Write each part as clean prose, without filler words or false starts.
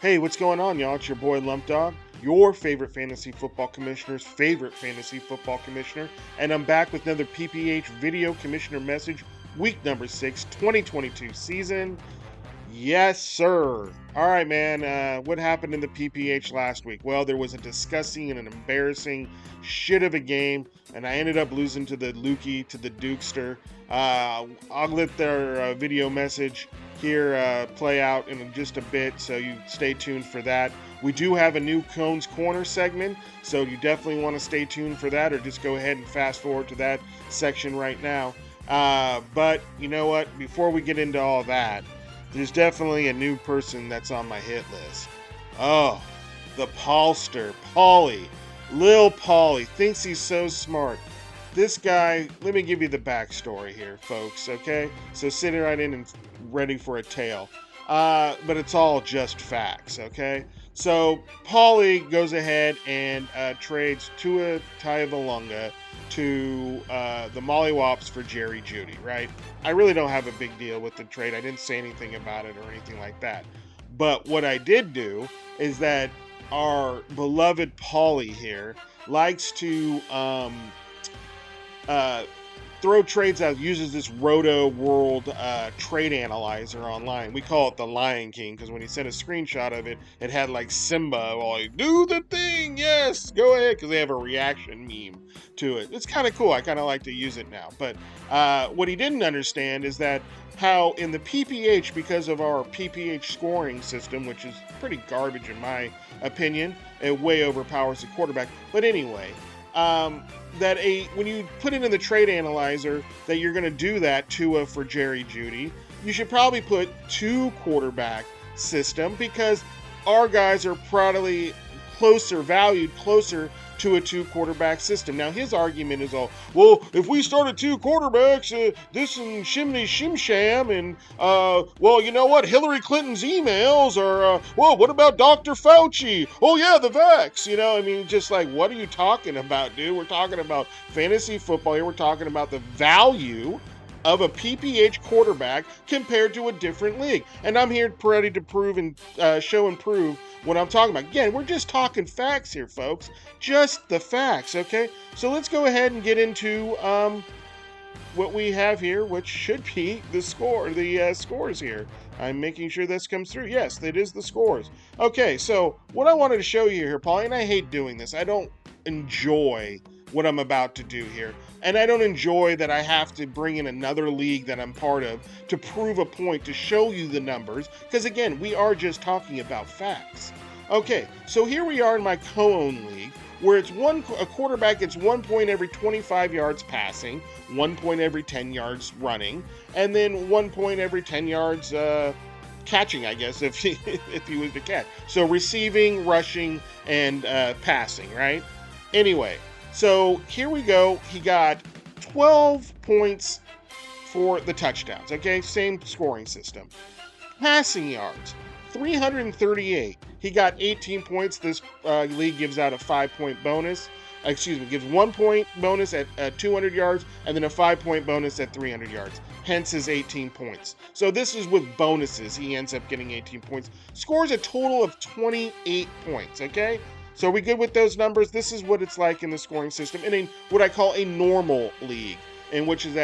Hey, what's going on, y'all? It's your boy Lump Dog, your favorite fantasy football commissioner's favorite fantasy football commissioner, and I'm back with another PPH video commissioner message, week number 6, 2022 season. Yes, sir. All right, man. What happened in the PPH last week? Well, there was a disgusting and an embarrassing shit of a game, and I ended up losing to the Lukey, to the Dukester. I'll let their video message here play out in just a bit, so you stay tuned for that. We do have a new Cone's Corner segment, so you definitely want to stay tuned for that, or just go ahead and fast forward to that section right now. But you know what? Before we get into all that, there's definitely a new person that's on my hit list. Oh, the Paulster, Paulie. Lil Paulie thinks he's so smart. This guy, let me give you the backstory here, folks, okay? So sitting right in and ready for a tale. But it's all just facts, okay? So Paulie goes ahead and trades Tua Tagovailoa to the Mollywops for Jerry Jeudy, right? I really don't have a big deal with the trade. I didn't say anything about it or anything like that. But what I did do is that our beloved Paulie here likes to throw trades out, uses this Roto World trade analyzer online. We call it the Lion King because when he sent a screenshot of it, it had like Simba, like, do the thing, yes, go ahead, because they have a reaction meme to it. It's kind of cool. I kind of like to use it now. But what he didn't understand is that how in the PPH, because of our PPH scoring system, which is pretty garbage in my opinion, it way overpowers the quarterback. But anyway, that when you put it in the trade analyzer that you're going to do that Tua for Jerry Jeudy, you should probably put 2 quarterback system because our guys are probably valued closer to a 2 quarterback system. Now his argument is all, well, if we started 2 quarterbacks, this and shimmy shim and well, you know what, Hillary Clinton's emails are well, what about Dr. Fauci? Oh yeah, the vax. I mean, just like, what are you talking about, dude? We're talking about fantasy football here. We're talking about the value of a PPH quarterback compared to a different league. And I'm here ready to prove and show and prove what I'm talking about. Again, we're just talking facts here, folks. Just the facts, okay? So let's go ahead and get into what we have here, which should be the scores here. I'm making sure this comes through. Yes, it is the scores. Okay, so what I wanted to show you here, Paul, and I hate doing this. I don't enjoy what I'm about to do here. And I don't enjoy that I have to bring in another league that I'm part of to prove a point, to show you the numbers, because again, we are just talking about facts. Okay, so here we are in my co-own league, where it's a quarterback gets 1 point every 25 yards passing, 1 point every 10 yards running, and then 1 point every 10 yards catching, I guess, if he was to catch. So receiving, rushing, and passing, right? Anyway, so here we go. He got 12 points for the touchdowns, okay? Same scoring system. Passing yards, 338. He got 18 points. This league gives out a 5-point bonus. Gives 1 point bonus at 200 yards and then a 5-point bonus at 300 yards. Hence his 18 points. So this is with bonuses. He ends up getting 18 points. Scores a total of 28 points, okay? So are we good with those numbers? This is what it's like in the scoring system in what I call a normal league, in which is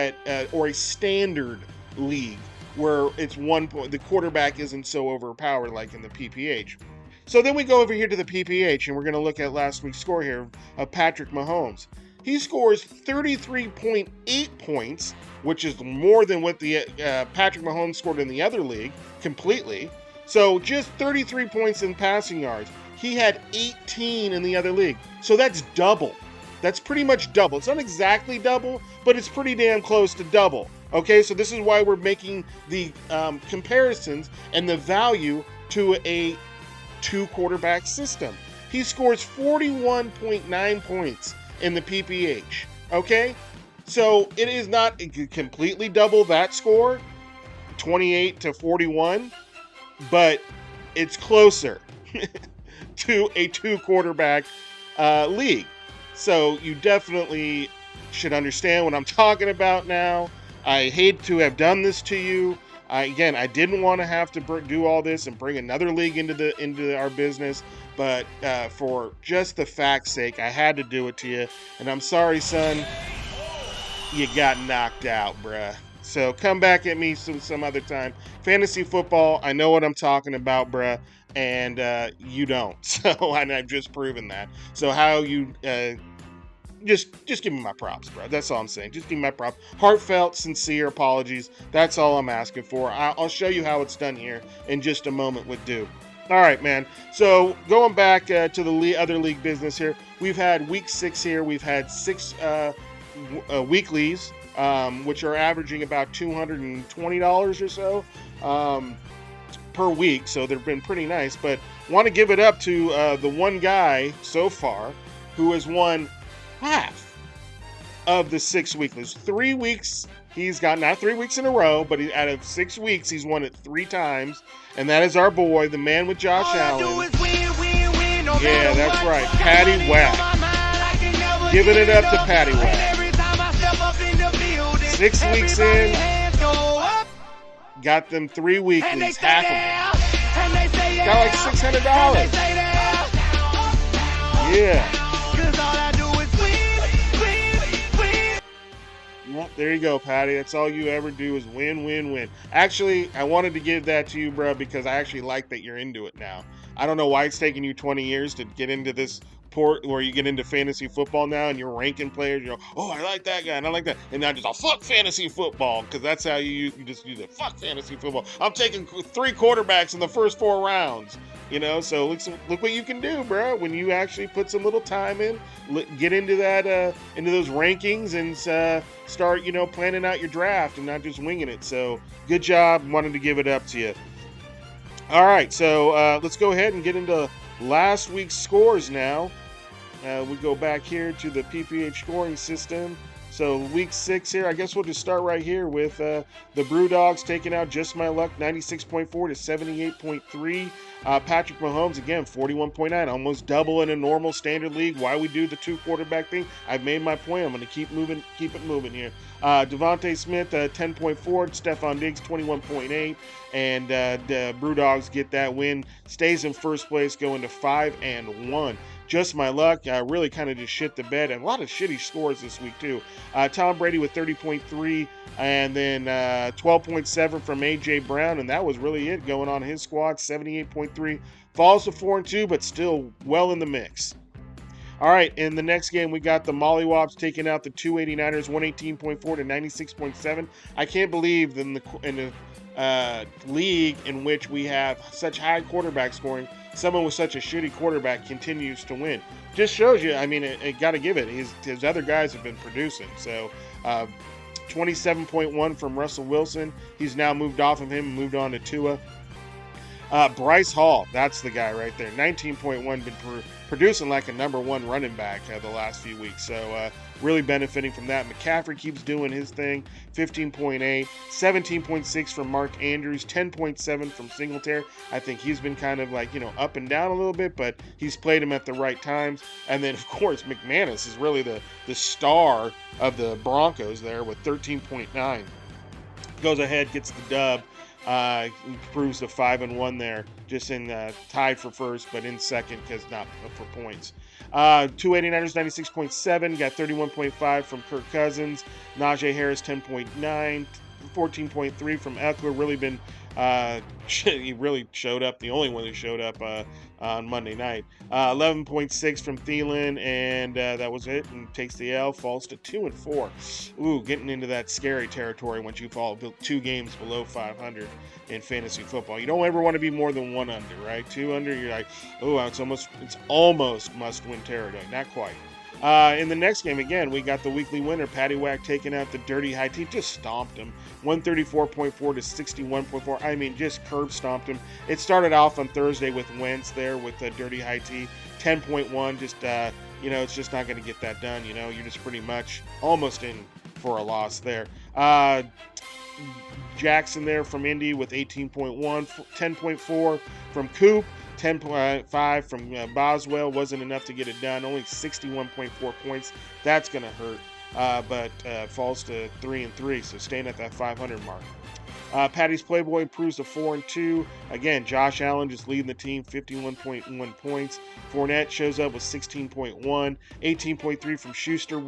or a standard league where it's 1 point. The quarterback isn't so overpowered like in the PPH. So then we go over here to the PPH, and we're going to look at last week's score here of Patrick Mahomes. He scores 33.8 points, which is more than what the Patrick Mahomes scored in the other league completely. So just 33 points in passing yards. He had 18 in the other league. So that's double. That's pretty much double. It's not exactly double, but it's pretty damn close to double. Okay, so this is why we're making the comparisons and the value to a 2 quarterback system. He scores 41.9 points in the PPH. Okay, so it is not completely double that score, 28 to 41, but it's closer to a 2 quarterback league. So you definitely should understand what I'm talking about now. I hate to have done this to you. I didn't want to have to do all this and bring another league into our business, but for just the fact's sake, I had to do it to you. And I'm sorry, son, you got knocked out, bruh. So come back at me some other time. Fantasy football, I know what I'm talking about, bruh, and you don't. So and I've just proven that. So how you just give me my props, bro. That's all I'm saying. Just give me my props. Heartfelt, sincere apologies. That's all I'm asking for. I'll show you how it's done here in just a moment with Duke. All right, man. So going back to the other league business here, we've had week 6 here. We've had 6 weeklies, which are averaging about $220 or so per week. So they've been pretty nice. But want to give it up to the one guy so far who has won half of the 6 weeklies. 3 weeks he's got, not 3 weeks in a row, but out of 6 weeks he's won it 3 times, and that is our boy, the man with Josh Allen. Yeah, that's right, Patty Wack. Giving it up to Patty Wack. 6 weeks in, got them 3 weeklies, half of them. Got like $600. Yeah. There you go, Patty. That's all you ever do is win, win, win. Actually, I wanted to give that to you, bro, because I actually like that you're into it now. I don't know why it's taking you 20 years to get into this port where you get into fantasy football now and you're ranking players. You know, oh, I like that guy and I like that. And now just, oh, fuck fantasy football, because that's how you just use it. Fuck fantasy football. I'm taking 3 quarterbacks in the first 4 rounds. You know, so look what you can do, bro, when you actually put some little time in, get into that, into those rankings and start, planning out your draft and not just winging it. So good job. Wanted to give it up to you. All right, so let's go ahead and get into last week's scores now. We go back here to the PPH scoring system. So week 6 here, I guess we'll just start right here with the Brew Dogs taking out Just My Luck, 96.4 to 78.3. Patrick Mahomes, again, 41.9, almost double in a normal standard league. Why we do the 2 quarterback thing, I've made my point. I'm going to keep it moving here. Devontae Smith, 10.4. Stephon Diggs, 21.8. And the Brew Dogs get that win. Stays in first place, going to 5-1. Just My Luck, really kind of just shit the bed. And a lot of shitty scores this week, too. Tom Brady with 30.3, and then 12.7 from A.J. Brown, and that was really it going on his squad, 78.3. Falls to 4-2, but still well in the mix. All right, in the next game, we got the Mollywops taking out the 289ers, 118.4 to 96.7. I can't believe in the league in which we have such high quarterback scoring, someone with such a shitty quarterback continues to win. Just shows you, I mean, it got to give it. His other guys have been producing. So 27.1 from Russell Wilson. He's now moved off of him and moved on to Tua. Bryce Hall, that's the guy right there. 19.1, been producing like a number 1 running back the last few weeks. So really benefiting from that. McCaffrey keeps doing his thing. 15.8, 17.6 from Mark Andrews, 10.7 from Singletary. I think he's been kind of like, up and down a little bit, but he's played him at the right times. And then, of course, McManus is really the star of the Broncos there with 13.9. Goes ahead, gets the dub. Improves to 5-1 there, just in tied for first, but in second because not for points. 289ers 96.7, got 31.5 from Kirk Cousins. Najee Harris 10.9, 14.3 from Eckler. Really been he really showed up, the only one who showed up on Monday night. 11.6 from Thielen, and that was it, and takes the L, falls to 2-4. Ooh, getting into that scary territory once you fall 2 games below 500 in fantasy football. You don't ever want to be more than 1 under, right? 2 under, you're like, oh, it's almost must-win territory. Not quite. In the next game, again, we got the weekly winner, Patty Wack, taking out the Dirty High T. Just stomped him. 134.4 to 61.4. I mean, just curb stomped him. It started off on Thursday with Wentz there with the Dirty High T. 10.1, just, it's just not going to get that done. You're just pretty much almost in for a loss there. Jackson there from Indy with 18.1, 10.4 from Coop. 10.5 from Boswell, wasn't enough to get it done. Only 61.4 points. That's going to hurt, but falls to 3-3, so staying at that 500 mark. Patty's Playboy improves to 4-2. Again, Josh Allen just leading the team, 51.1 points. Fournette shows up with 16.1, 18.3 from Schuster.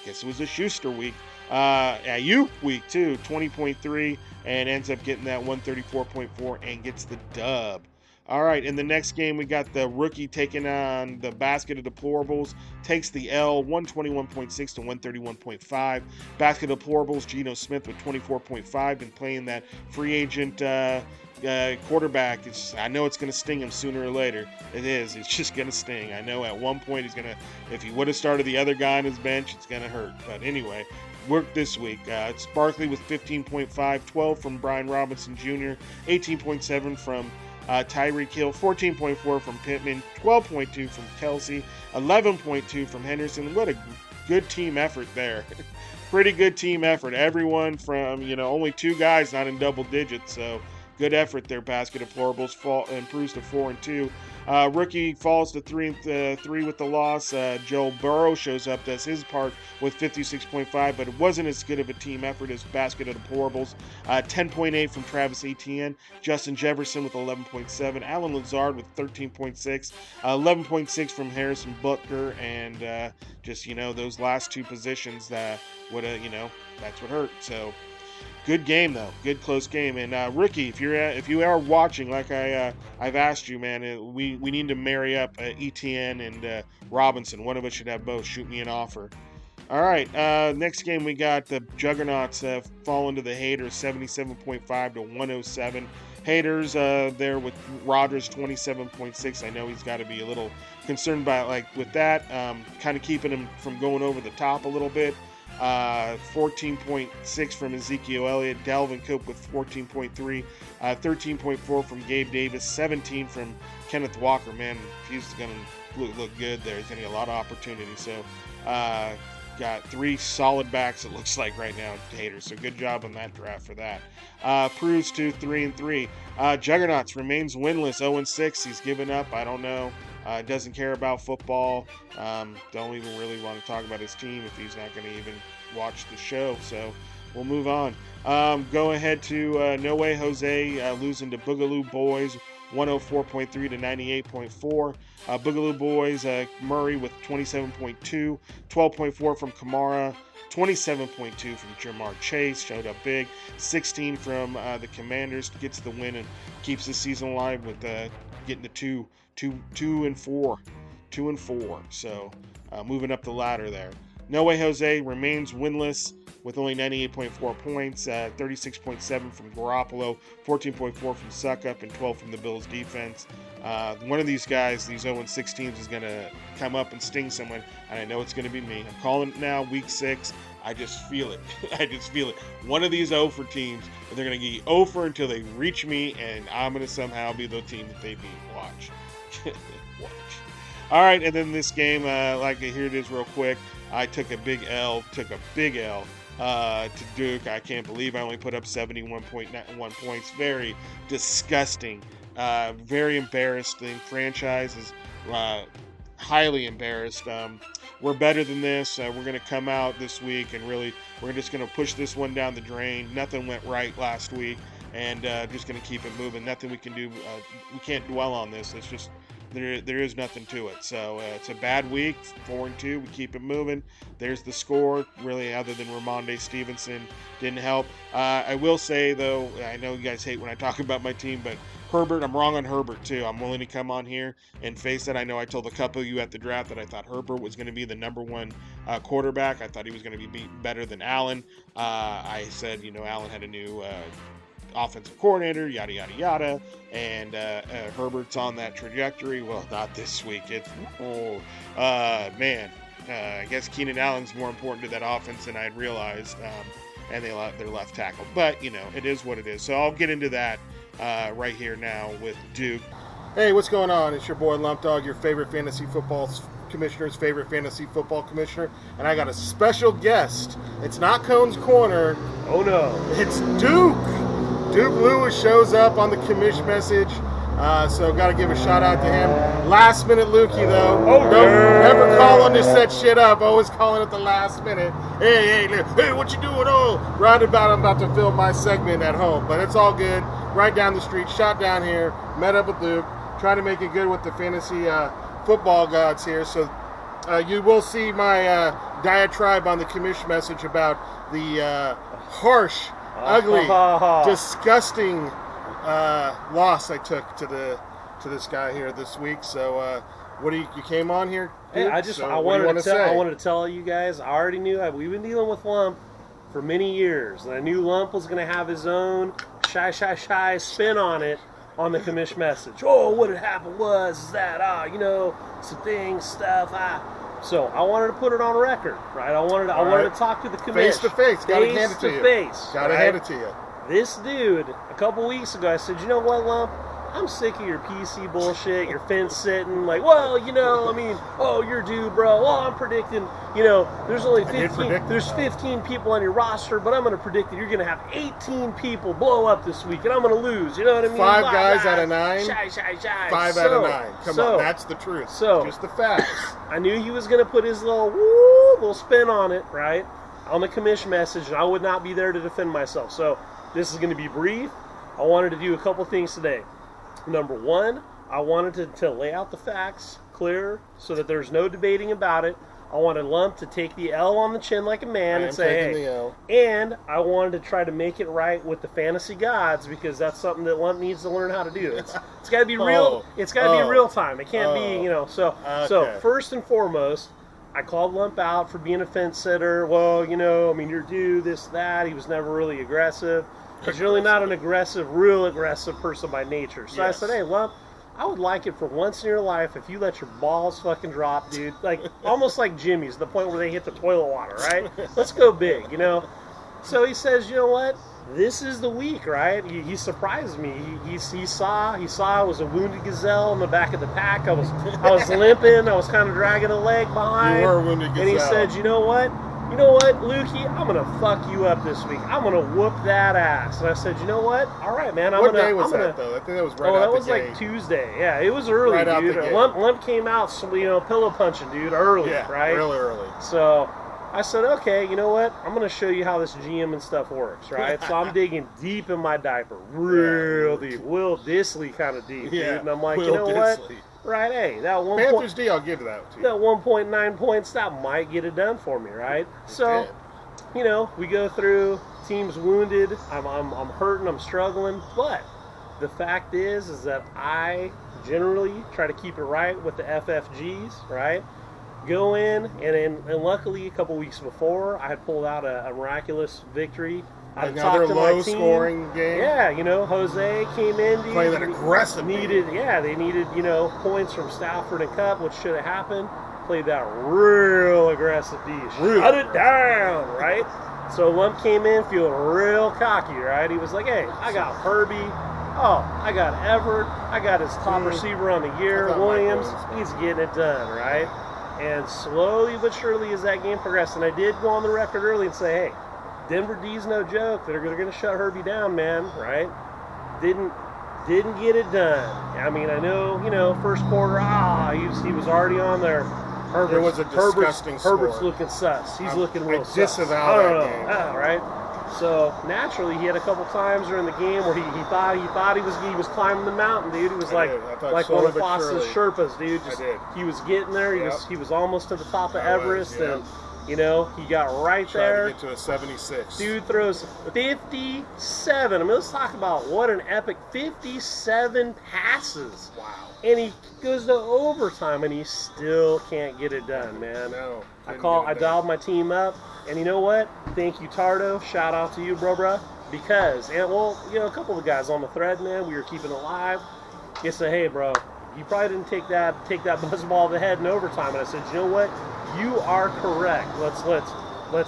Guess it was a Schuster week. Ayuk week too, 20.3, and ends up getting that 134.4 and gets the dub. All right, in the next game, we got the rookie taking on the basket of deplorables. Takes the L, 121.6 to 131.5. Basket of deplorables, Geno Smith with 24.5. Been playing that free agent quarterback. I know it's going to sting him sooner or later. It is. It's just going to sting. I know at one point he's going to, if he would have started the other guy on his bench, it's going to hurt. But anyway, work this week. It's Barkley with 15.5, 12 from Brian Robinson Jr., 18.7 from Tyreek Hill, 14.4 from Pittman, 12.2 from Kelsey, 11.2 from Henderson. What a good team effort there. Pretty good team effort. Everyone from, only 2 guys not in double digits, so good effort there. Basket of deplorables improves to 4-2. Rookie falls to 3-3 with the loss. Joe Burrow shows up, does his part with 56.5, but it wasn't as good of a team effort as Basket of Deplorables. 10.8 from Travis Etienne. Justin Jefferson with 11.7. Alan Lazard with 13.6. 11.6 from Harrison Butker, and just those last 2 positions that would that's what hurt. So. Good game though, good close game. And rookie, if you are watching, like I've asked you, man, we need to marry up ETN and Robinson. One of us should have both. Shoot me an offer. All right, next game we got the Juggernauts falling to the Haters, 77.5 to 107. Haters there with Rodgers, 27.6. I know he's got to be a little concerned about with that, kind of keeping him from going over the top a little bit. 14.6 from Ezekiel Elliott, Dalvin Cook with 14.3, 13.4 from Gabe Davis, 17 from Kenneth Walker. Man, he's going to look good there. He's going to get a lot of opportunity. So, got 3 solid backs, it looks like right now, Haters. So good job on that draft for that. Proves to 3-3. Juggernauts remains winless, 0-6. He's given up. I don't know. Doesn't care about football. Don't even really want to talk about his team if he's not going to even watch the show. So we'll move on. Go ahead to No Way Jose losing to Boogaloo Boys, 104.3 to 98.4. Boogaloo Boys, Murray with 27.2, 12.4 from Kamara, 27.2 from Jamar Chase, showed up big. 16 from the Commanders, gets the win and keeps the season alive with getting to 2-4. So moving up the ladder there. No Way Jose remains winless with only 98.4 points, 36.7 from Garoppolo, 14.4 from Suckup, and 12 from the Bills defense. One of these guys, these 0-6 teams, is going to come up and sting someone, and I know it's going to be me. I'm calling it now, week 6. I just feel it. I just feel it. One of these 0 for teams, they're going to get 0 for until they reach me, and I'm going to somehow be the team that they beat. Watch. Watch. All right, and then this game, here it is real quick. I took a big L to Duke. I can't believe I only put up 71.1 points. Very disgusting. Very embarrassing. Franchise is highly embarrassed. We're better than this. We're going to come out this week and really, we're just going to push this one down the drain. Nothing went right last week, and just going to keep it moving. Nothing we can do. We can't dwell on this. It's just, there is nothing to it. So it's a bad week, 4-2. We keep it moving. There's the score. Really, other than Ramondre Stevenson, didn't help. I will say, though, I know you guys hate when I talk about my team, but Herbert, I'm wrong on Herbert, too. I'm willing to come on here and face it. I know I told a couple of you at the draft that I thought Herbert was going to be the number 1 quarterback. I thought he was going to be better than Allen. I said, Allen had a new offensive coordinator, yada, yada, yada, and Herbert's on that trajectory. Well, not this week. It's, man. I guess Keenan Allen's more important to that offense than I'd realized, and their left tackle. But, it is what it is. So I'll get into that right here now with Duke. Hey, what's going on? It's your boy Lump Dog, your favorite fantasy football commissioner's favorite fantasy football commissioner, and I got a special guest. It's not Cone's Corner. Oh, no. It's Duke. Duke Lewis shows up on the commish message. So got to give a shout out to him. Last minute Lukey though. Oh, Don't yeah. never calling to set shit up. Always calling at the last minute. Hey, what you doing? Oh, right about I'm about to film my segment at home, but it's all good. Right down the street, shot down here. Met up with Luke. Trying to make it good with the fantasy football gods here. So you will see my diatribe on the commish message about the harsh, ugly, disgusting loss I took to this guy here this week. So what do you came on here? Dude? Hey, I wanted to tell you guys. I already knew we've been dealing with Lump for many years, and I knew Lump was going to have his own shy spin on it on the commish message. Oh, what had happened was that some things, stuff. So I wanted to put it on record, right? I wanted to talk to the commish face to face. Gotta hand it to you. Gotta hand it to you. This dude, a couple weeks ago, I said, you know what, Lump? I'm sick of your PC bullshit, your fence sitting, like, well, you're due, bro. Well, I'm predicting, there's only 15 people on your roster, but I'm going to predict that you're going to have 18 people blow up this week, and I'm going to lose. You know what I mean? Five guys out of 9. Shy. 5 out of 9. Come on, that's the truth. Just the facts. I knew he was going to put his little spin on it, right? On the commish message, and I would not be there to defend myself. So this is going to be brief. I wanted to do a couple things today. Number one, I wanted to lay out the facts clear so that there's no debating about it. I wanted Lump to take the L on the chin like a man and say, hey. And I wanted to try to make it right with the fantasy gods because that's something that Lump needs to learn how to do. It's got to be real. It's got to be real time. It can't be, So first and foremost, I called Lump out for being a fence sitter. Well, you're due, this, that. He was never really aggressive. Because you're really not an real aggressive person by nature. So yes. I said, hey, Lump, I would like it for once in your life if you let your balls fucking drop, dude. Like, almost like Jimmy's, the point where they hit the toilet water, right? Let's go big, So he says, you know what? This is the week, right? He surprised me. He saw I was a wounded gazelle in the back of the pack. I was limping. I was kind of dragging a leg behind. You were a wounded gazelle. And he said, you know what, Lukey, I'm going to fuck you up this week. I'm going to whoop that ass. And I said, you know what? All right, man. What day was that, though? I think that was right out the gate. That was like Tuesday. Yeah, it was early, right dude. Lump came out, pillow punching, dude, early, right? Really early. So I said, okay, you know what? I'm going to show you how this GM and stuff works, right? So I'm digging deep in my diaper, real deep. Will Disley kind of deep, dude. And I'm like, what? Right, hey, that one Panthers D, I'll give that to you. That 1.9 points, that might get it done for me, right? So, we go through, team's wounded, I'm hurting, I'm struggling, but the fact is that I generally try to keep it right with the FFGs, right? Go in, and luckily a couple weeks before, I had pulled out a miraculous victory. Another low-scoring game. Yeah, Jose came in. Playing that aggressive. They needed, points from Stafford and Cup, which should have happened. Played that real aggressive D. Shut it down, right? So Lump came in feeling real cocky, right? He was like, hey, I got Herbie. Oh, I got Everett. I got his top receiver on the year, Williams. He's getting it done, right? And slowly but surely as that game progressed, and I did go on the record early and say, hey, Denver D's no joke. They're going to shut Herbie down, man, right? Didn't get it done. I mean, I know, first quarter, he was already on there. There was a disgusting score. Herbert's looking sus. He's looking real sus. Disavow that game. Right? So, naturally, he had a couple times during the game where he thought he was climbing the mountain, dude. He was like one of Foss's Sherpas, dude. He was getting there. He was almost to the top of Everest, and he got right there. To get to a 76. Dude throws 57. I mean, let's talk about what an epic 57 passes. Wow. And he goes to overtime, and he still can't get it done, man. No. I dialed my team up, and you know what? Thank you, Tardo. Shout out to you, bro. Because, a couple of the guys on the thread, man, we were keeping it alive. He said, hey, bro, you probably didn't take that buzzball to the head in overtime. And I said, you know what? You are correct. Let's.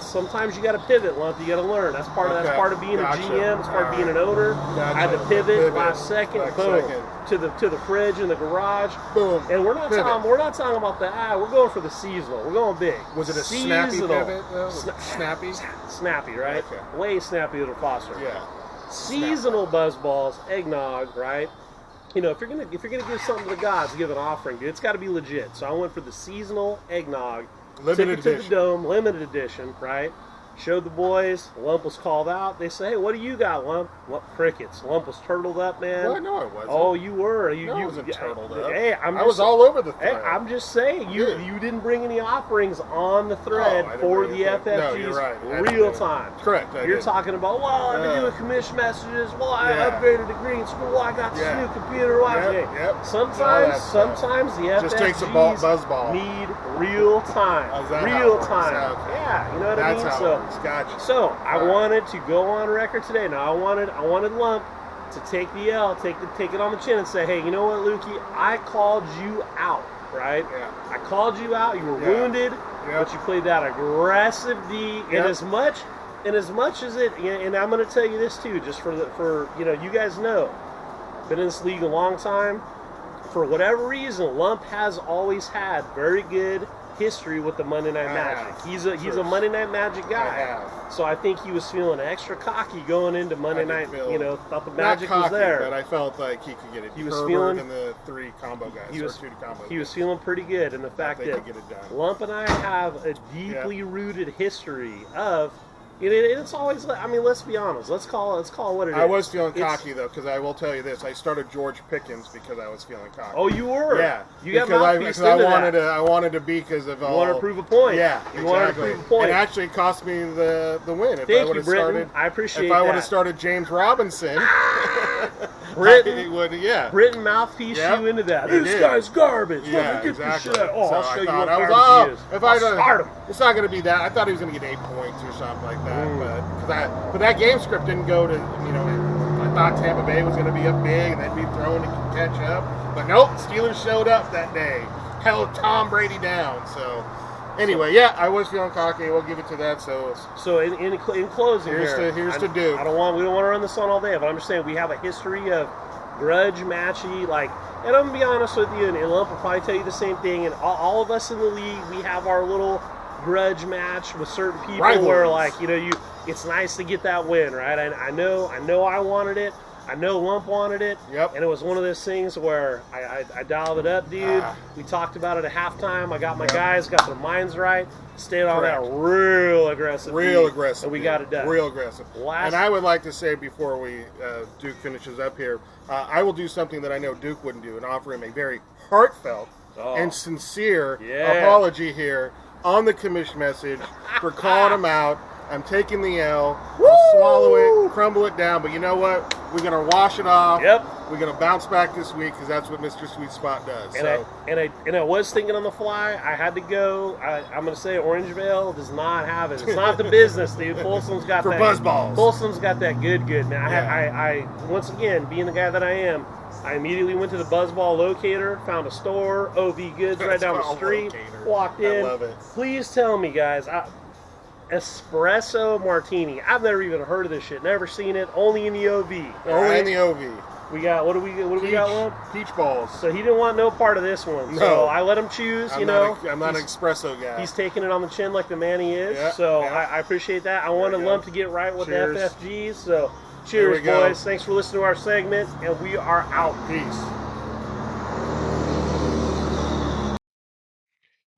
Sometimes you got to pivot, Lump. You got to learn. That's part of being a GM. It's part of being an owner. I had to pivot last second. Boom. To the fridge in the garage. Boom. And we're not talking about the we're going for the seasonal. We're going big. Was it a snappy pivot? Snappy. Snappy, right? Okay. Way snappy little Foster. Yeah. Seasonal buzzballs, eggnog, right? you know, if you're gonna give something to the gods, give an offering, dude, it's got to be legit. So I went for the seasonal eggnog, Limited took it to edition. the dome, limited edition, right? Showed the boys. Lump was called out. They say, "Hey, what do you got, Lump?" Crickets. Lump was turtled up, man. Well, no, it wasn't. Oh, you were. You wasn't turtled up. Hey, I was all over the thread. Hey, I'm just saying, you didn't bring any offerings on the thread for the FFGs No, you're right. real time. Correct. You're talking about, well, I've been doing commission messages. Well, I upgraded to green screen. Well, I got this new computer. Sometimes the FFGs just takes a buzzball. need real time. Real time. Yeah, you know what I mean? Gotcha. So I wanted to go on record today. Now I wanted Lump to take the L, take it on the chin and say, hey, you know what, Lukey? I called you out, right? Yeah. I called you out. You were wounded, but you played that aggressive D. And as much as it, and I'm going to tell you this too, just for you know, you guys know, been in this league a long time. For whatever reason, Lump has always had very good history with the Monday Night Magic. He's a Monday Night Magic guy. So I think he was feeling extra cocky going into Monday night. You know, thought the magic was there. But I felt like he could get it. He was feeling, and the 3 combo guys. He was feeling pretty good, and the fact that Lump and I have a deeply rooted history of. It's always. I mean, let's be honest. Let's call it what it is. I was feeling cocky though, because I will tell you this: I started George Pickens because I was feeling cocky. Oh, you were. Yeah, you got because I wanted to be because of all. You want to prove a point. Yeah, you wanted to prove a point. It actually cost me the win. Thank you, Britton. I appreciate that. If I would have started James Robinson. Britton mouthpiece you into that. This guy's garbage. Yeah, exactly. I'll show you what garbage he is. I'll start him. It's not going to be that. I thought he was going to get 8 points or something like that. But that game script didn't go to, you know, I thought Tampa Bay was going to be up big and they'd be throwing to catch up. But nope, Steelers showed up that day. Held Tom Brady down. So anyway, I was feeling cocky. We'll give it to that. So in closing, here's to do. We don't want to run this on all day, but I'm just saying we have a history of grudge matchy, like, and I'm gonna be honest with you, and Lump will probably tell you the same thing. And all of us in the league, we have our little grudge match with certain people where, like, you know, it's nice to get that win, right? I know I wanted it. I know Lump wanted it. Yep. And it was one of those things where I dialed it up, dude. We talked about it at halftime. I got my guys, got their minds right, stayed on that real aggressive. And we got it done. Real aggressive. And I would like to say before Duke finishes up here, I will do something that I know Duke wouldn't do and offer him a very heartfelt and sincere apology here on the commish message for calling him out. I'm taking the L. I'll swallow it, crumble it down, but you know what? We're going to wash it off. Yep. We're going to bounce back this week because that's what Mr. Sweet Spot does. And I was thinking on the fly, I had to go. I'm going to say Orangevale does not have it. It's not the business, dude. Folsom's got for that. Buzzballs. Folsom's got that good, man. I once again, being the guy that I am, I immediately went to the Buzzball locator, found a store, OV Goods right down the street, walked in. I love it. Please tell me, guys, espresso martini. I've never even heard of this shit. Never seen it. Only in the OV. Only in the OV. We got what do we got, Lump? Peach balls. So he didn't want no part of this one. No. So I let him choose. I'm not an espresso guy. He's taking it on the chin like the man he is. I appreciate that. I wanted Lump to get right with the FFGs. So cheers, boys. Thanks for listening to our segment, and we are out. Peace.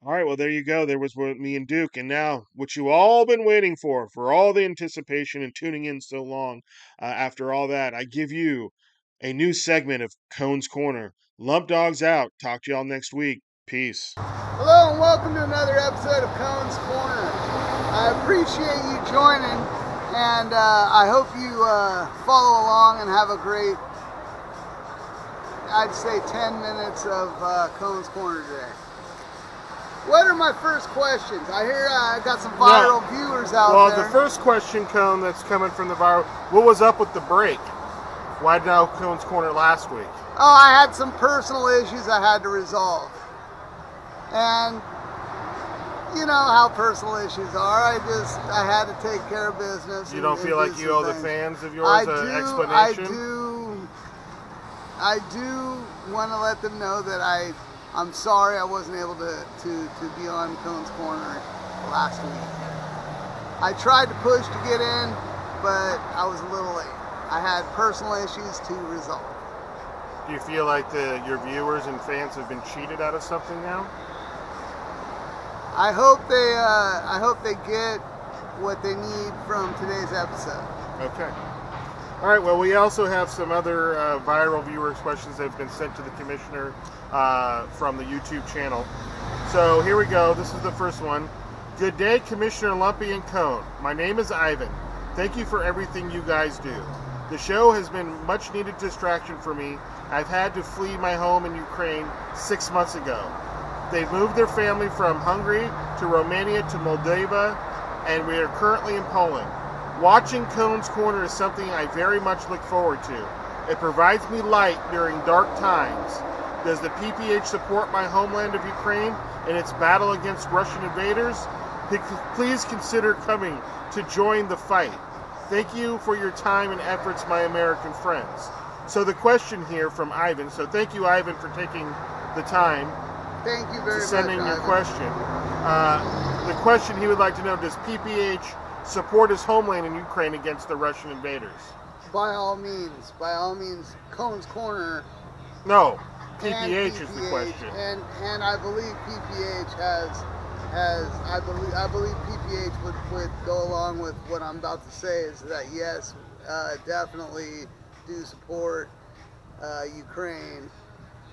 All right, well, there you go. There was me and Duke. And now, what you all been waiting for all the anticipation and tuning in so long, after all that, I give you a new segment of Cone's Corner. Lump Dogs out. Talk to y'all next week. Peace. Hello, and welcome to another episode of Cone's Corner. I appreciate you joining, and I hope you follow along and have a great, I'd say, 10 minutes of Cone's Corner today. What are my first questions? I hear I got some viral viewers out there. Well, the first question, Cone, that's coming from the viral, what was up with the break? Why no Cone's Corner last week? Oh, I had some personal issues I had to resolve. And you know how personal issues are. I had to take care of business. You don't feel like you owe the fans of yours an explanation? I do want to let them know that I'm sorry I wasn't able to be on Cone's Corner last week. I tried to push to get in, but I was a little late. I had personal issues to resolve. Do you feel like your viewers and fans have been cheated out of something now? I hope they get what they need from today's episode. Okay. All right. Well, we also have some other viral viewer questions that have been sent to the commissioner from the YouTube channel. So here we go. This is the first one. Good day, Commissioner Lumpy and Cone. My name is Ivan. Thank you for everything you guys do. The show has been much needed distraction for me. I've had to flee my home in Ukraine 6 months ago. They've moved their family from Hungary to Romania to Moldova, and we are currently in Poland. Watching Cone's Corner is something I very much look forward to. It provides me light during dark times. Does the PPH support my homeland of Ukraine in its battle against Russian invaders? Please consider coming to join the fight. Thank you for your time and efforts, my American friends. So the question here from Ivan, so thank you, Ivan, for taking the time Thank you very to send in much, your Ivan. question. The question he would like to know, does PPH support his homeland in Ukraine against the Russian invaders? By all means, Cone's Corner. No, and PPH is the question. And I believe PPH has I believe PPH would go along with what I'm about to say, is that yes, definitely do support Ukraine,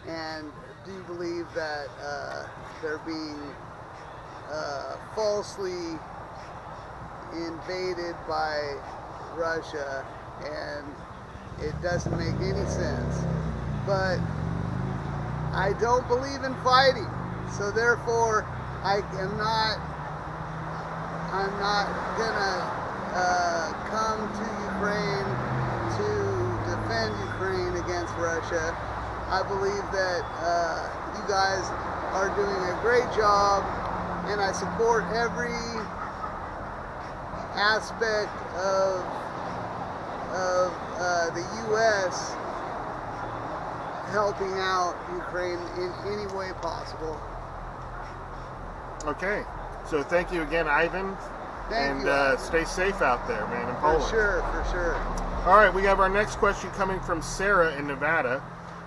and do believe that they're being falsely invaded by Russia, and it doesn't make any sense. But I don't believe in fighting, so therefore I'm not gonna come to Ukraine to defend Ukraine against Russia. I believe that you guys are doing a great job, and I support every aspect of the U.S. helping out Ukraine in any way possible. Okay, so thank you again, Ivan. Thank you, Ivan. Stay safe out there, man, in Poland. For sure. All right, we have our next question coming from Sarah in Nevada.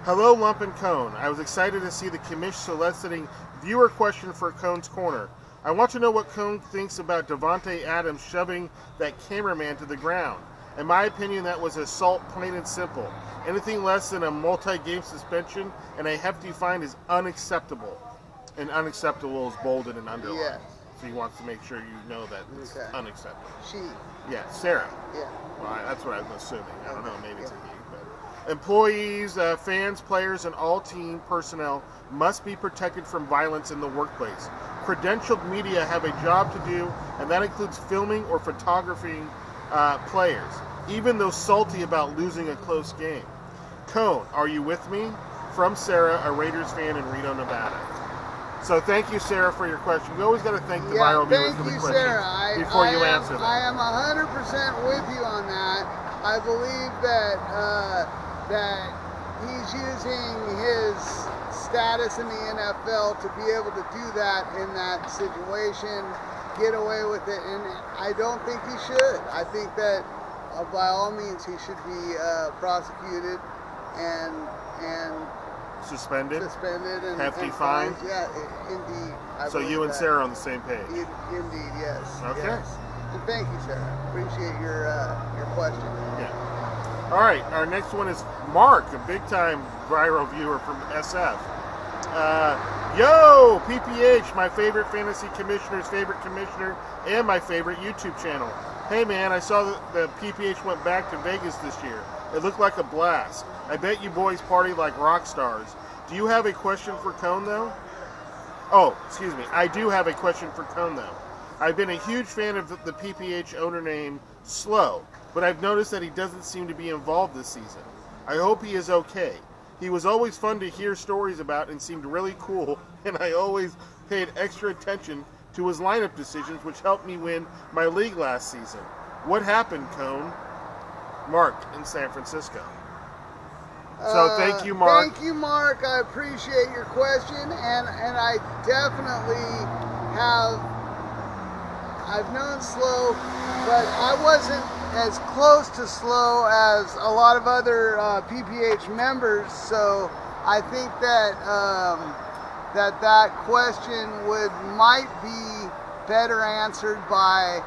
Hello, Lump and Cone. I was excited to see the commish soliciting viewer question for Cone's Corner. I want to know what Cone thinks about Devontae Adams shoving that cameraman to the ground. In my opinion, that was assault, plain and simple. Anything less than a multi-game suspension and a hefty fine is unacceptable. And unacceptable is bolded and underlined. Yes. So he wants to make sure you know that it's Okay. unacceptable. She. Yeah, Sarah. Yeah. Well, that's what I was assuming. I don't know, maybe it's a he. But employees, fans, players, and all team personnel must be protected from violence in the workplace. Credentialed media have a job to do, and that includes filming or photographing players, even though salty about losing a close game. Cone, are you with me? From Sarah, a Raiders fan in Reno, Nevada. So thank you, Sarah, for your question. We always got to thank the viral viewers for the Thank you, question Sarah. before you answer them. I am 100% with you on that. I believe that that he's using his status in the NFL to be able to do that in that situation, get away with it, and I don't think he should. I think that by all means he should be prosecuted and Suspended? and Hefty and fine? Yeah, indeed. I So believe you and that. Sarah on the same page. Indeed, yes. Okay. Yes. And thank you, Sarah. Appreciate your question. Yeah. All right, our next one is Mark, a big-time viral viewer from SF. Yo, PPH, my favorite fantasy commissioner's favorite commissioner, and my favorite YouTube channel. Hey, man, I saw that the PPH went back to Vegas this year. It looked like a blast. I bet you boys party like rock stars. Do you have a question for Cone, though? Oh, excuse me. I do have a question for Cone, though. I've been a huge fan of the PPH owner named Slow, but I've noticed that he doesn't seem to be involved this season. I hope he is okay. He was always fun to hear stories about and seemed really cool, and I always paid extra attention to his lineup decisions, which helped me win my league last season. What happened, Cone? Mark in San Francisco. So thank you, Mark. Thank you, Mark. I appreciate your question, and I definitely have. I've known Slow, but I wasn't as close to slow as a lot of other PPH members, so I think that that question might be better answered by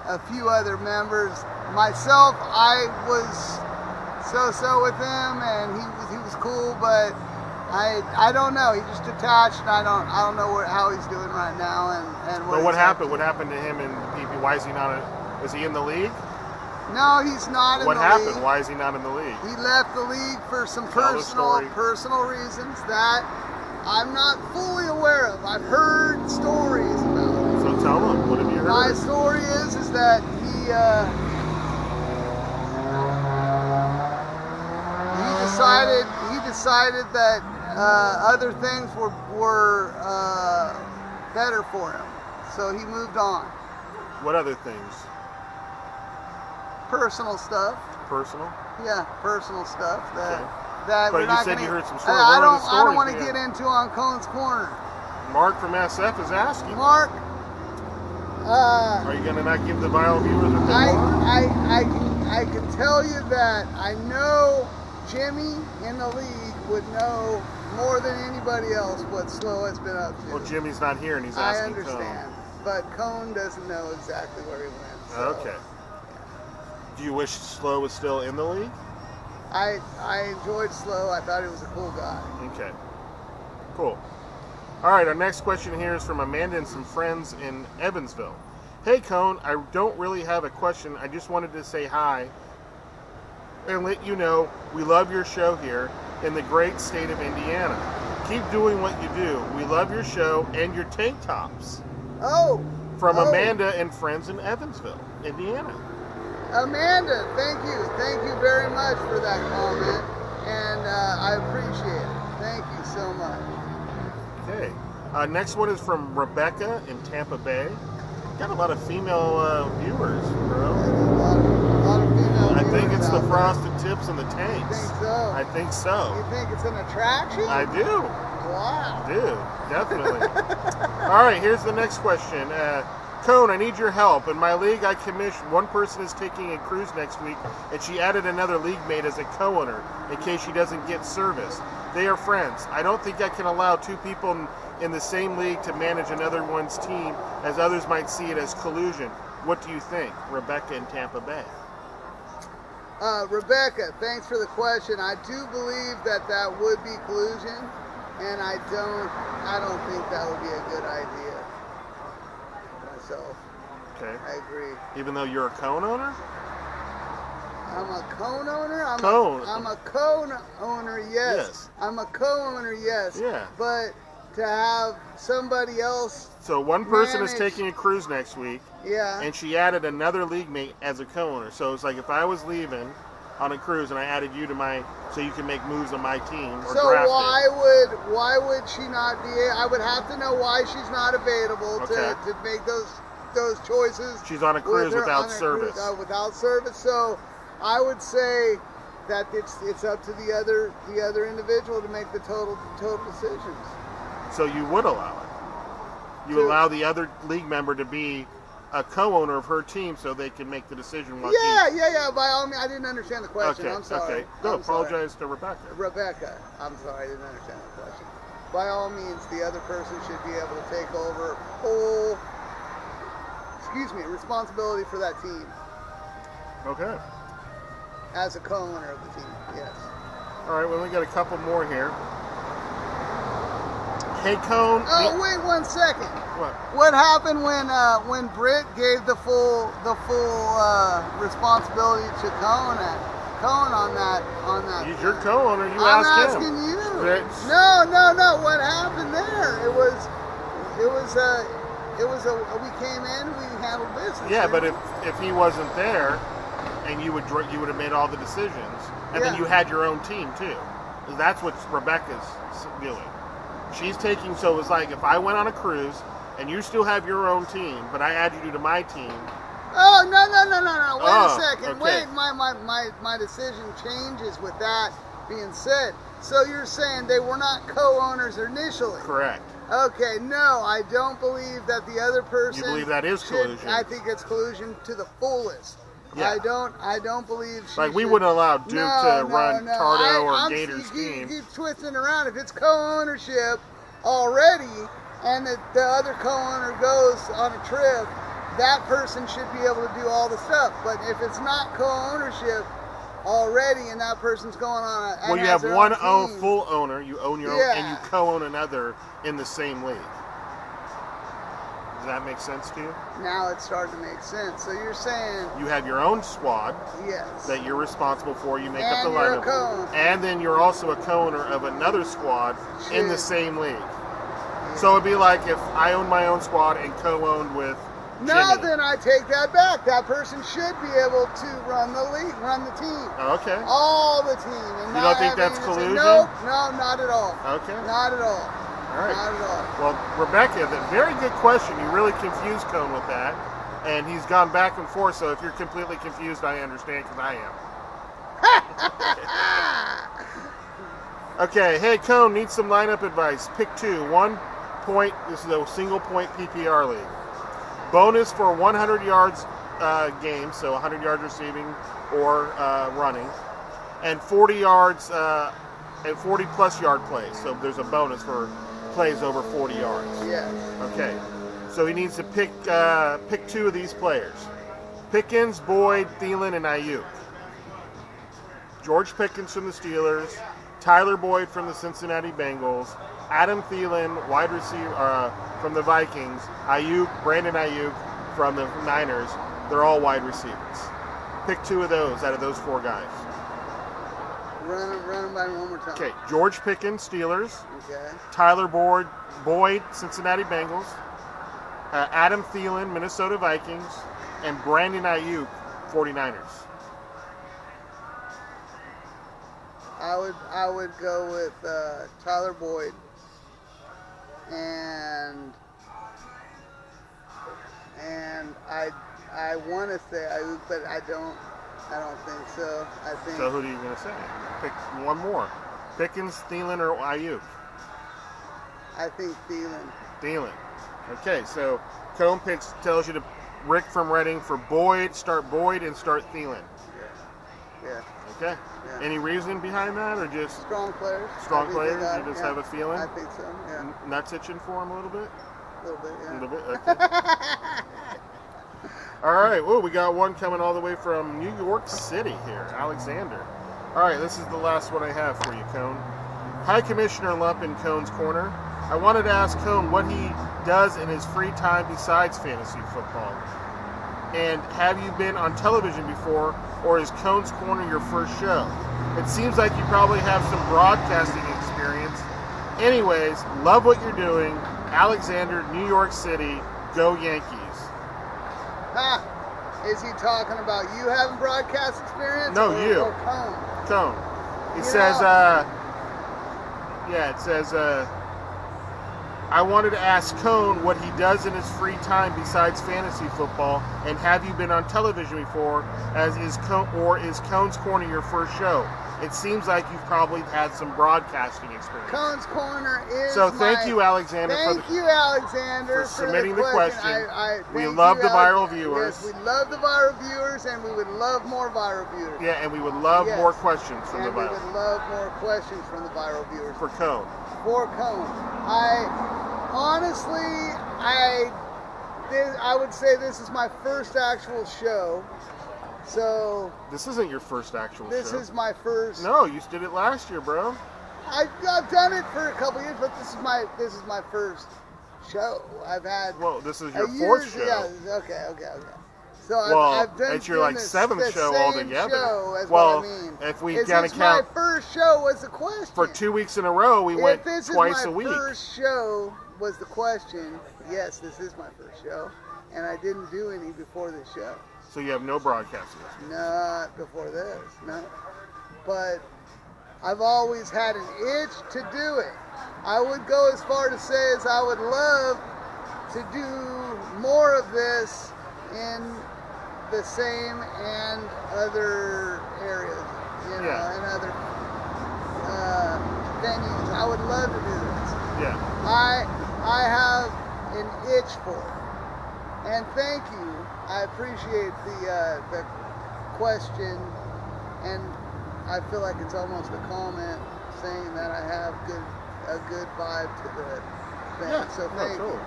a few other members. Myself, I was so with him, and he was cool, but I don't know. He just detached, and I don't know how he's doing right now. And what happened? What happened to him in PP? Why is he not? Is he in the league? No, he's not in the league. What happened? Why is he not in the league? He left the league for some Tell the story. personal reasons that I'm not fully aware of. I've heard stories about it. So tell him. What have you heard? My story is that he decided that other things were better for him, so he moved on. What other things? Personal stuff. Personal? Yeah, personal stuff that Okay. that But we're you not said gonna, you heard some stories. I What are the don't stories, want to man? get into on Cohen's Corner. Mark from SF is asking. Mark, Are you going to not give the Vial viewers a bit more? I can tell you that I know Jimmy in the league would know more than anybody else what Slow has been up to. Well, Jimmy's not here, and he's I asking understand, but Cohen doesn't know exactly where he went. So, Okay. Do you wish Slow was still in the league? I enjoyed Slow. I thought he was a cool guy. Okay. Cool. All right, our next question here is from Amanda and some friends in Evansville. Hey, Cone, I don't really have a question. I just wanted to say hi and let you know we love your show here in the great state of Indiana. Keep doing what you do. We love your show and your tank tops. Oh. From oh. Amanda and friends in Evansville, Indiana. Amanda, thank you very much for that comment, and I appreciate it. Thank you so much. Okay. Next one is from Rebecca in Tampa Bay. Got a lot of female viewers, bro. A lot of female I think viewers it's the out there. frosted tips and the You tanks. think so? I think so. You think it's an attraction? I do. Wow. Do. Definitely. All right, here's the next question. Cone, I need your help. In my league, I commissioned one person is taking a cruise next week, and she added another league mate as a co-owner in case she doesn't get service. They are friends. I don't think I can allow two people in the same league to manage another one's team, as others might see it as collusion. What do you think? Rebecca in Tampa Bay. Rebecca, thanks for the question. I do believe that would be collusion, and I don't think that would be a good idea myself. Okay. I agree. Even though you're a cone owner? I'm a cone owner? I'm a cone owner, yes. Yes. I'm a co-owner, yes. Yeah. But to have somebody else, So one person is manage- taking a cruise next week, yeah. and she added another league mate as a co-owner. So it's like if I was leaving on a cruise and I added you to so you can make moves on my team or So draft why would she not be? I would have to know why she's not available Okay. to make those choices. She's on a cruise with her- without on a service. Cruise, without service. So I would say that it's up to the other individual to make the total decisions. So you would allow it. You To- allow the other league member to be a co-owner of her team so they can make the decision. While Yeah. By all means, I didn't understand the question. Okay. I'm sorry. Okay. No, I'm sorry. apologize to Rebecca. Rebecca, I'm sorry, I didn't understand the question. By all means, the other person should be able to take over full, responsibility for that team Okay. as a co-owner of the team. Yes. All right. Well, we got a couple more here. Hey, Cone. Oh, wait 1 second. What? What happened when Britt gave the full responsibility to Cohen on that? He's your co-owner. You I'm asked him. asking you. It's- No. What happened there? It was we came in, we handled business. Yeah, but if he wasn't there, and you would have made all the decisions, and then Yeah. you had your own team too. That's what Rebecca's doing. She's taking, so it's like if I went on a cruise and you still have your own team, but I add you to my team. Oh no! Wait Oh, a second. okay. Wait, my decision changes with that being said. So you're saying they were not co-owners initially? Correct. Okay, no, I don't believe that the other person. You believe that is collusion? I think it's collusion to the fullest. Yeah. I don't believe she Like, we should- wouldn't allow Duke to run no. Tardo or I'm- Gator's you scheme. keep twisting around. If it's co-ownership already, and the other co-owner goes on a trip, that person should be able to do all the stuff. But if it's not co-ownership already, and that person's going on, Well, you have one full owner, you own your own, and you Yeah. co-own another in the same league. Does that make sense to you? Now it's starting to make sense. So you're saying You have your own squad yes. that you're responsible for. You make And up the you're a lineup, co-owner. and then you're also a co-owner of another squad in the Shit. same league. So it'd be like if I owned my own squad and co-owned with No, Jimmy. then I take that back. That person should be able to run the league, run the team, Okay. all the team. And You not don't think having that's to say, collusion? Nope, no, not at all. Okay. Not at all. All right. Not at all. Well, Rebecca, very good question. You really confused Cone with that, and he's gone back and forth. So if you're completely confused, I understand because I am. Okay, hey Cone, need some lineup advice. Pick 2. 1 point. This is a single point PPR league. Bonus for 100 yards game, so 100 yards receiving or running, and 40 yards and 40 plus yard plays. So there's a bonus for plays over 40 yards. Yes. Okay, so he needs to pick 2 of these players: Pickens, Boyd, Thielen, and Ayuk. George Pickens from the Steelers, Tyler Boyd from the Cincinnati Bengals, Adam Thielen, wide receiver from the Vikings, Brandon Ayuk from the Niners. They're all wide receivers. Pick 2 of those out of those 4 guys. Run them by me one more time. Okay, George Pickens, Steelers. Okay. Tyler Boyd, Cincinnati Bengals. Adam Thielen, Minnesota Vikings. And Brandon Ayuk, 49ers. I would go with Tyler Boyd and I want to say Ayuk, but I don't think so. I think So who are you going to say? Pick one more. Pickens, Thielen, or Ayuk? I think Thielen. Thielen. Okay, so Cone tells you to Rick from Reading for Boyd, start Boyd, and start Thielen. Yeah. Okay. Yeah. Any reason behind that, or just Strong players. strong I think they players? got You it, just yeah. have a feeling? I think so. Yeah. Nuts itching for him a little bit? A little bit. A Yeah. little bit? Okay. All right. Well, we got one coming all the way from New York City here, Alexander. All right, this is the last one I have for you, Cone. Hi, Commissioner Lump in Cone's Corner. I wanted to ask Cone what he does in his free time besides fantasy football. And have you been on television before, or is Cone's Corner your first show? It seems like you probably have some broadcasting experience. Anyways, love what you're doing. Alexander, New York City, go Yankees. Ha! Is he talking about you having broadcast experience? No, or, you. Or Cone? Cone. It You says, know- it says, I wanted to ask Cone what he does in his free time besides fantasy football, and have you been on television before, is Cone's Corner your first show? It seems like you've probably had some broadcasting experience. Cone's Corner is. So thank you, Alexander, Thank you, Alexander, for submitting the question. We thank love you, the viral Alex. viewers. Yes, we love the viral viewers, and we would love more viral viewers. Yeah, and we would love Yes. more questions from And the we viral would love more questions from the viral viewers for Cone. for Cone. I would say this is my first actual show. So This isn't your first actual this show. is my first. No, you did it last year, bro. I've done it for a couple years, but this is my first show. I've had. Well, this is a your fourth year's- show. Yeah. Okay. So Well, I've done. it's your like this, seventh the show same altogether. Show is Well, what I mean. if we Is gotta this count my first show was the question. for 2 weeks in a row, we went If this twice is a my week. first show was the question, yes, this is my first show, and I didn't do any before this show. So you have no broadcasting. Not before this, no. But I've always had an itch to do it. I would go as far to say as I would love to do more of this in the same and other areas, Yeah. and other venues. I would love to do this. Yeah. I have an itch for. And thank you. I appreciate the question, and I feel like it's almost a comment saying that I have a good vibe to the thing. Yeah, So no, thank totally. you.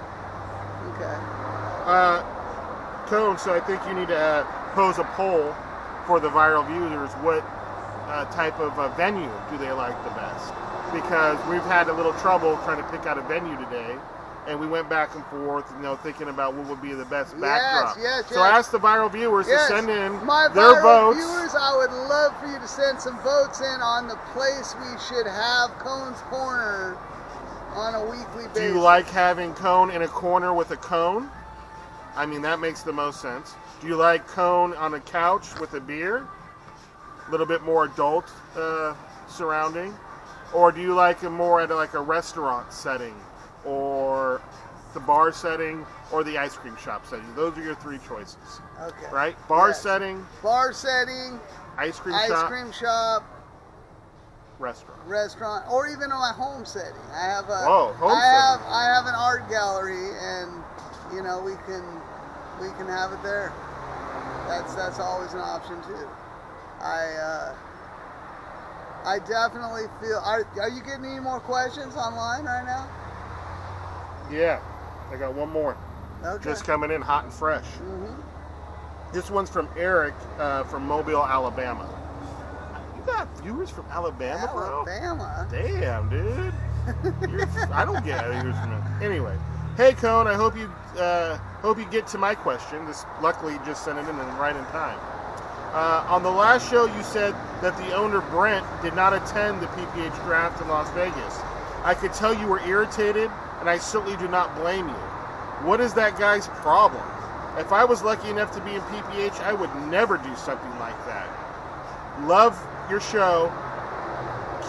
Okay. Cone, so I think you need to pose a poll for the viral viewers. What type of venue do they like the best? Because we've had a little trouble trying to pick out a venue today, and we went back and forth, thinking about what would be the best backdrop. Yes. So I asked the viral viewers to send in My their viral votes. viewers, I would love for you to send some votes in on the place we should have Cone's Corner on a weekly basis. Do you like having Cone in a corner with a cone? I mean, that makes the most sense. Do you like Cone on a couch with a beer? A little bit more adult surrounding? Or do you like him more at like a restaurant setting, or the bar setting, or the ice cream shop setting? Those are your three choices. Okay. Right? Bar Yes. setting, Bar setting, ice cream ice shop, cream shop, restaurant. restaurant, or even on my home setting. I have a Home I have an art gallery, and we can have it there. That's always an option too. I definitely feel. Are you getting any more questions online right now? Yeah, I got one more. Okay. Just coming in hot and fresh. Mm-hmm. This one's from Eric from Mobile, Alabama. You got viewers from Alabama, bro? Alabama. Damn, dude. I don't get viewers from it. Anyway, hey Cone, I hope you get to my question. This luckily just sent it in and right in time. On the last show, you said that the owner Brent did not attend the PPH draft in Las Vegas. I could tell you were irritated, and I certainly do not blame you. What is that guy's problem? If I was lucky enough to be in PPH, I would never do something like that. Love your show.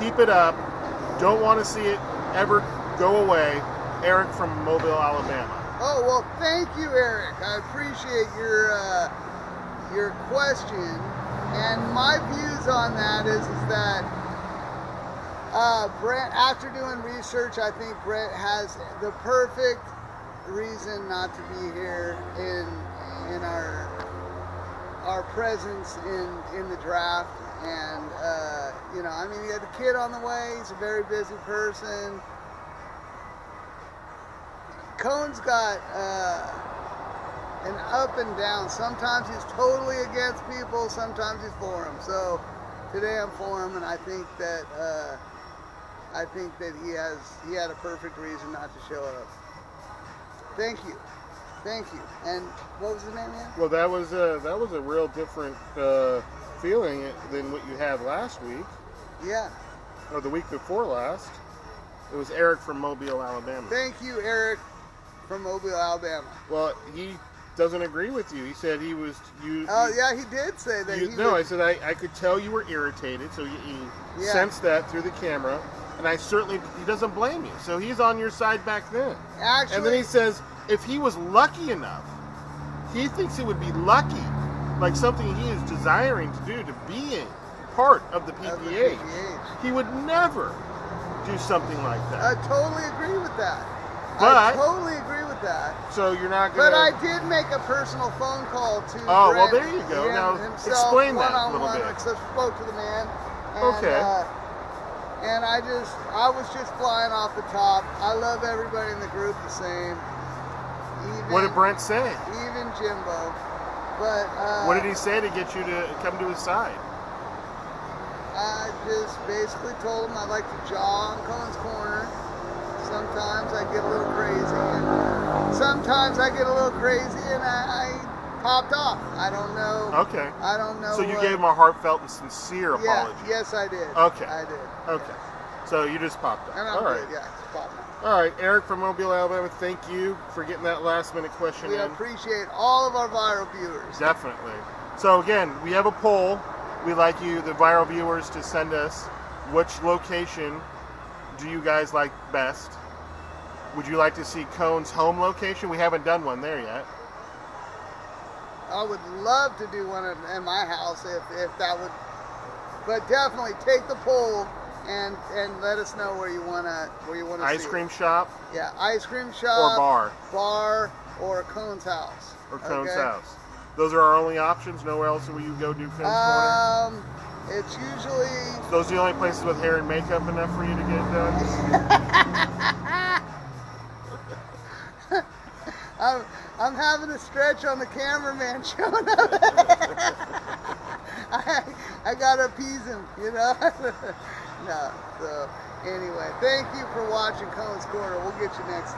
Keep it up. Don't want to see it ever go away. Eric from Mobile, Alabama. Oh, well, thank you, Eric. I appreciate your question. And my views on that is that Brent, after doing research, I think Brent has the perfect reason not to be here in our presence in the draft. And he had a kid on the way. He's a very busy person. Cone's got an up and down. Sometimes he's totally against people. Sometimes he's for them. So today I'm for him, and I think that he had a perfect reason not to show up. Thank you. And what was his name again? Well, that was a real different feeling than what you had last week. Yeah. Or the week before last. It was Eric from Mobile, Alabama. Thank you, Eric from Mobile, Alabama. Well, he doesn't agree with you. He said he was you. Oh, yeah, he did say that. I said I could tell you were irritated, so he sensed that through the camera, and he doesn't blame you. So he's on your side back then. Actually, and then he says if he was lucky enough, he thinks it would be lucky, like something he is desiring to do, to be in part of the PPH. He would never do something like that. I totally agree with that. So you're not going to... But I did make a personal phone call to Oh, Brent, well, there you go. Now, explain that a little bit. So I spoke to the man. And, Okay. And I was just flying off the top. I love everybody in the group the same. What did Brent say? Even Jimbo. But what did he say to get you to come to his side? I just basically told him I'd like to jaw on Cohen's Corner. Sometimes I get a little crazy, and I popped off. I don't know. Okay. I don't know. So you gave him a heartfelt and sincere apology. Yes, I did. Okay. I did. Okay. So you just popped off. And I'm All good. right. Yeah, just popped off. All right, Eric from Mobile, Alabama, thank you for getting that last minute question We in. appreciate all of our viral viewers. Definitely. So again, we have a poll. We'd like you, the viral viewers, to send us which location do you guys like best. Would you like to see Cone's home location? We haven't done one there yet. I would love to do one at my house if that would, but definitely take the poll and let us know where you wanna see Ice cream shop it. Yeah, ice cream shop or bar, or Cone's house. or Cone's okay? house. Those are our only options. Nowhere else will you go do Cone's Corner? It's usually Those are the only places with hair and makeup enough for you to get done. I'm having a stretch on the cameraman showing up. I gotta appease him, you know. No, so anyway, thank you for watching Cone's Corner. We'll get you next time.